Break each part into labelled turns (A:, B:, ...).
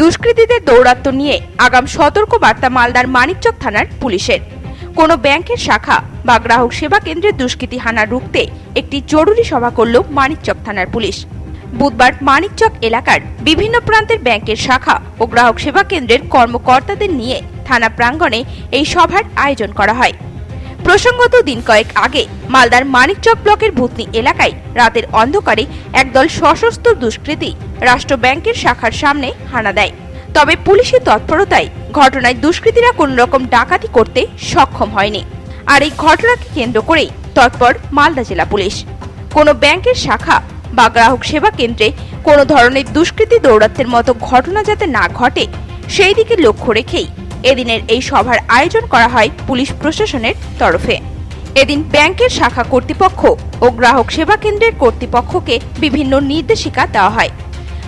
A: দুষ্কৃতীদের দৌরাত্ম্য নিয়ে আগাম সতর্ক বার্তা মালদার মানিকচক থানার পুলিশের। কোনো ব্যাংকের শাখা বা গ্রাহক সেবা কেন্দ্রের দুষ্কৃতী হানা রুখতে একটি জরুরি সভা করল মানিকচক থানার পুলিশ। বুধবার মানিকচক এলাকার বিভিন্ন প্রান্তের ব্যাংকের শাখা ও গ্রাহক সেবা কেন্দ্রের কর্মকর্তাদের নিয়ে থানা প্রাঙ্গণে এই সভার আয়োজন করা হয়। প্রসঙ্গত দিন কয়েক আগে মালদার মানিকচক ব্লকের ভূতনি এলাকায় রাতের অন্ধকারে একদল সশস্ত্র দুষ্কৃতী রাষ্ট্র ব্যাংকের শাখার সামনে হানা দেয়। তবে পুলিশের তৎপরতায় ঘটনায় দুষ্কৃতীরা কোন রকম ডাকাতি করতে সক্ষম হয়নি। আর এই ঘটনাকে কেন্দ্র করেই তৎপর মালদা জেলা পুলিশ। কোনো ব্যাংকের শাখা বা গ্রাহক সেবা কেন্দ্রে কোনো ধরনের দুষ্কৃতী দৌরাত্ম্যের মতো ঘটনা যাতে না ঘটে সেই দিকে লক্ষ্য রেখেই এদিনের এই সভার আয়োজন করা হয় পুলিশ প্রশাসনের তরফে। এদিন ব্যাংকের শাখা কর্তৃপক্ষ ও গ্রাহক সেবা কেন্দ্রের কর্তৃপক্ষকে বিভিন্ন নির্দেশিকা দেওয়া হয়।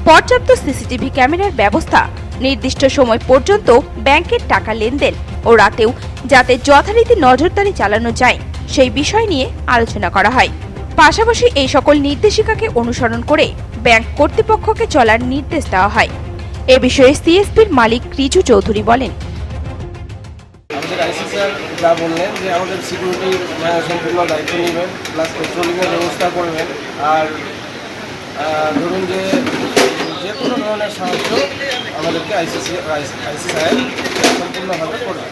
A: পর্যাপ্ত সিসিটিভি ক্যামেরার ব্যবস্থা, নির্দিষ্ট সময় পর্যন্ত ব্যাংকের টাকা লেনদেন ও রাতেও যাতে যথারীতি নজরদারি চালানো যায় সেই বিষয় নিয়ে আলোচনা করা হয়। পাশাপাশি এই সকল নির্দেশিকাকে অনুসরণ করে ব্যাংক কর্তৃপক্ষকে চলার নির্দেশ দেওয়া হয়। এ বিষয়ে সিএসপির মালিক রিজু চৌধুরী বলেন,
B: আমাদের আইসি স্যার যা বললেন যে আমাদের সিকিউরিটির সম্পূর্ণ দায়িত্ব নেবেন, প্লাস পেট্রোলিংয়ের ব্যবস্থা করবেন। আর ধরুন যে কোনো ধরনের সাহায্য আমাদেরকে আইসি সাহেব সম্পূর্ণভাবে করবেন।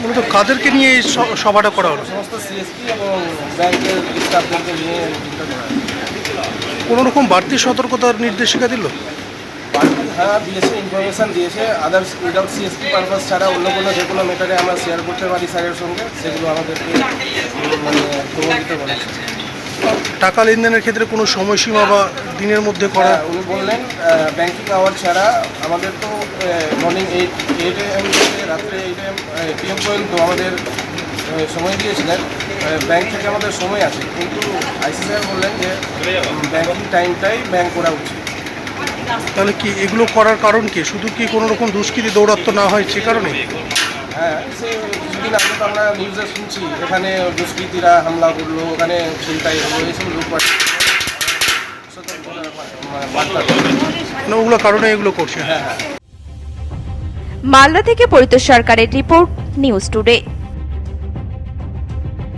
C: মূলত কাদেরকে নিয়ে এই সভাটা করা হলো?
B: সমস্ত সিএসপি এবং ব্যাংকের স্টাফদেরকে নিয়ে মিটিংটা করা হয়।
C: কোনো রকম বাড়তি সতর্কতার নির্দেশিকা দিল?
B: হ্যাঁ দিয়েছে, ইনফরমেশান দিয়েছে। আদার্স উইদাউট সিএসপি পারপাস ছাড়া অন্য কোনো যে কোনো ম্যাটারে আমরা শেয়ার করতে পারি স্যারের সঙ্গে, সেগুলো আমাদেরকে খবর দিতে বলেছে।
C: টাকা লেনদেনের ক্ষেত্রে কোনো সময়সীমা বা দিনের মধ্যে করা?
B: উনি বললেন ব্যাংকিং আওয়ার ছাড়া আমাদের তো মর্নিং 8 AM থেকে রাত্রে 8 PM পর্যন্ত আমাদের সময় দিয়েছিলেন। ব্যাংক থেকে আমাদের সময় আছে, কিন্তু আইসি স্যার বললেন যে ব্যাংকিং টাইমটাই ব্যাংক করা উচিত।
C: তাহলে কি এগুলো করার কারণ কি? শুধু কি কোনো রকম দুষ্কৃতী দৌরাত্ম্য না হয় সে কারণে?
B: হ্যাঁ, সে কিছুদিন আগে তো আমরা নিউজে শুনছি এখানে দুষ্কৃতীরা হামলা করলো, ওখানে চিন্তাই হলো, এইসব লোক
C: ওগুলো কারণে এগুলো করছে।
B: হ্যাঁ।
A: মালদা থেকে পরিতোষ সরকারের রিপোর্ট, নিউজ টুডে।